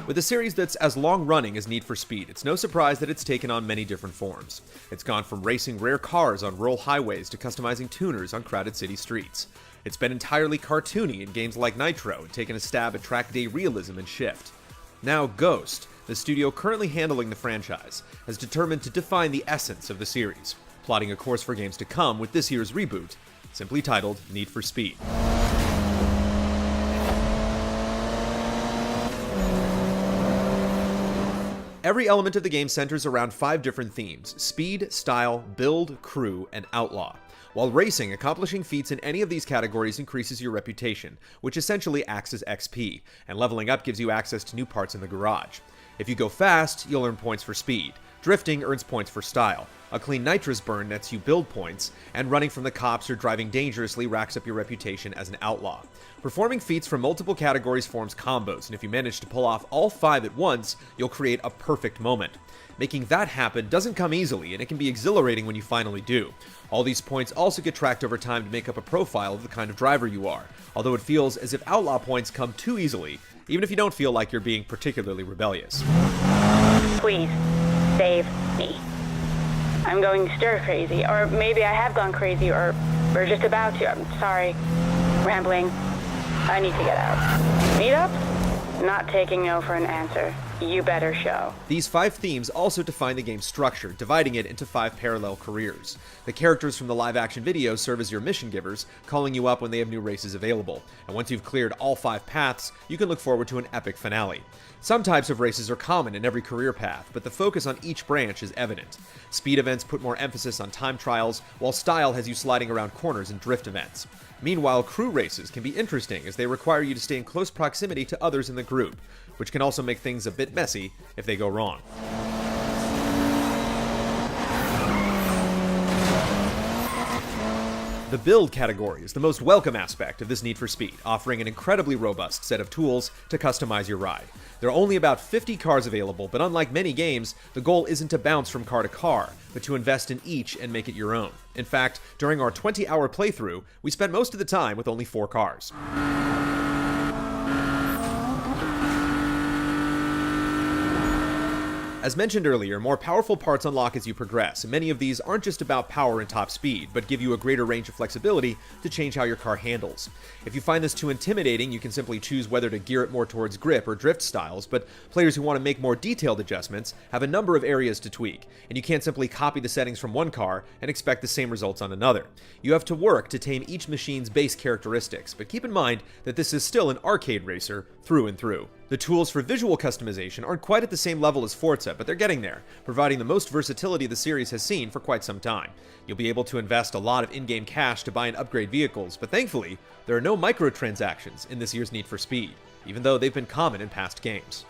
With a series that's as long-running as Need for Speed, it's no surprise that it's taken on many different forms. It's gone from racing rare cars on rural highways to customizing tuners on crowded city streets. It's been entirely cartoony in games like Nitro and taken a stab at track day realism and Shift. Now Ghost, the studio currently handling the franchise, has determined to define the essence of the series, plotting a course for games to come with this year's reboot, simply titled Need for Speed. Every element of the game centers around 5 different themes: speed, style, build, crew, and outlaw. While racing, accomplishing feats in any of these categories increases your reputation, which essentially acts as XP, and leveling up gives you access to new parts in the garage. If you go fast, you'll earn points for speed. Drifting earns points for style. A clean nitrous burn nets you build points, and running from the cops or driving dangerously racks up your reputation as an outlaw. Performing feats from multiple categories forms combos, and if you manage to pull off all 5 at once, you'll create a perfect moment. Making that happen doesn't come easily, and it can be exhilarating when you finally do. All these points also get tracked over time to make up a profile of the kind of driver you are, although it feels as if outlaw points come too easily, even if you don't feel like you're being particularly rebellious. Please, save me. I'm going stir crazy, or maybe I have gone crazy, or we're just about to. I'm sorry. Rambling. I need to get out. Meet up? Not taking no for an answer. You better show. These 5 themes also define the game's structure, dividing it into 5 parallel careers. The characters from the live-action videos serve as your mission givers, calling you up when they have new races available. And once you've cleared all 5 paths, you can look forward to an epic finale. Some types of races are common in every career path, but the focus on each branch is evident. Speed events put more emphasis on time trials, while style has you sliding around corners in drift events. Meanwhile, crew races can be interesting as they require you to stay in close proximity to others in the group, which can also make things a bit messy if they go wrong. The build category is the most welcome aspect of this Need for Speed, offering an incredibly robust set of tools to customize your ride. There are only about 50 cars available, but unlike many games, the goal isn't to bounce from car to car, but to invest in each and make it your own. In fact, during our 20-hour playthrough, we spent most of the time with only 4 cars. As mentioned earlier, more powerful parts unlock as you progress, and many of these aren't just about power and top speed, but give you a greater range of flexibility to change how your car handles. If you find this too intimidating, you can simply choose whether to gear it more towards grip or drift styles, but players who want to make more detailed adjustments have a number of areas to tweak, and you can't simply copy the settings from one car and expect the same results on another. You have to work to tame each machine's base characteristics, but keep in mind that this is still an arcade racer through and through. The tools for visual customization aren't quite at the same level as Forza, but they're getting there, providing the most versatility the series has seen for quite some time. You'll be able to invest a lot of in-game cash to buy and upgrade vehicles, but thankfully, there are no microtransactions in this year's Need for Speed, even though they've been common in past games.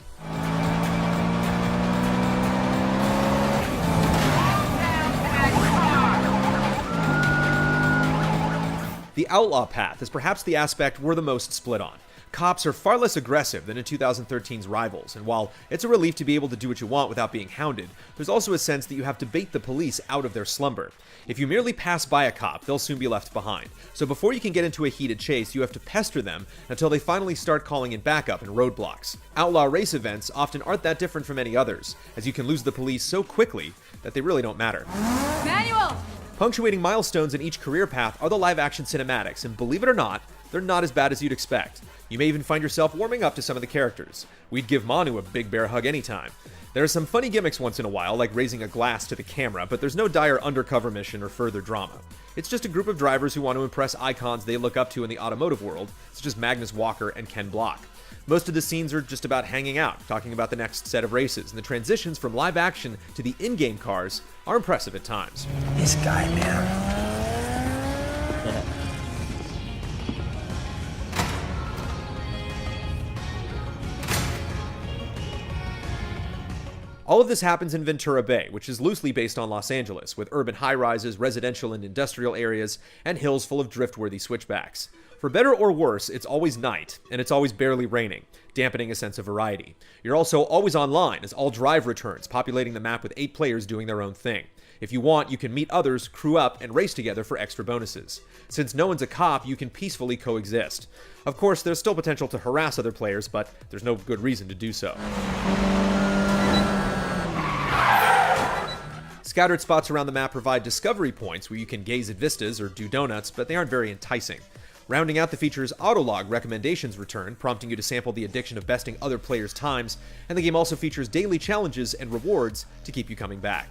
The outlaw path is perhaps the aspect we're the most split on. Cops are far less aggressive than in 2013's Rivals, and while it's a relief to be able to do what you want without being hounded, there's also a sense that you have to bait the police out of their slumber. If you merely pass by a cop, they'll soon be left behind, so before you can get into a heated chase, you have to pester them until they finally start calling in backup and roadblocks. Outlaw race events often aren't that different from any others, as you can lose the police so quickly that they really don't matter. Manual! Punctuating milestones in each career path are the live-action cinematics, and believe it or not, they're not as bad as you'd expect. You may even find yourself warming up to some of the characters. We'd give Manu a big bear hug anytime. There are some funny gimmicks once in a while, like raising a glass to the camera, but there's no dire undercover mission or further drama. It's just a group of drivers who want to impress icons they look up to in the automotive world, such as Magnus Walker and Ken Block. Most of the scenes are just about hanging out, talking about the next set of races, and the transitions from live action to the in-game cars are impressive at times. This guy, man. All of this happens in Ventura Bay, which is loosely based on Los Angeles, with urban high-rises, residential and industrial areas, and hills full of drift-worthy switchbacks. For better or worse, it's always night, and it's always barely raining, dampening a sense of variety. You're also always online, as all drive returns, populating the map with 8 players doing their own thing. If you want, you can meet others, crew up, and race together for extra bonuses. Since no one's a cop, you can peacefully coexist. Of course, there's still potential to harass other players, but there's no good reason to do so. Scattered spots around the map provide discovery points where you can gaze at vistas or do donuts, but they aren't very enticing. Rounding out the feature's autolog recommendations return, prompting you to sample the addiction of besting other players' times, and the game also features daily challenges and rewards to keep you coming back.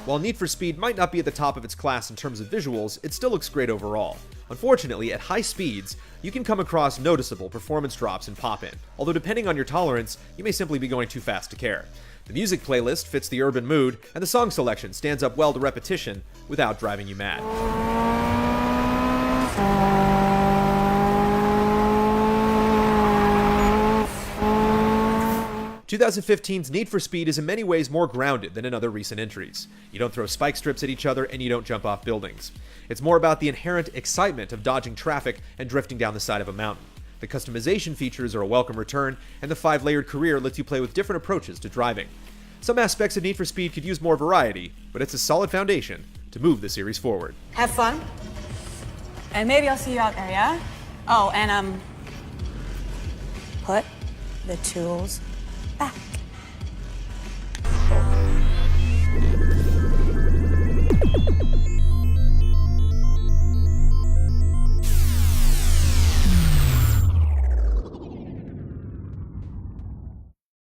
While Need for Speed might not be at the top of its class in terms of visuals, it still looks great overall. Unfortunately, at high speeds, you can come across noticeable performance drops in pop-in, although depending on your tolerance, you may simply be going too fast to care. The music playlist fits the urban mood, and the song selection stands up well to repetition without driving you mad. 2015's Need for Speed is in many ways more grounded than in other recent entries. You don't throw spike strips at each other, and you don't jump off buildings. It's more about the inherent excitement of dodging traffic and drifting down the side of a mountain. The customization features are a welcome return, and the 5-layered career lets you play with different approaches to driving. Some aspects of Need for Speed could use more variety, but it's a solid foundation to move the series forward. Have fun. And maybe I'll see you out there, yeah? Oh, and put the tools back.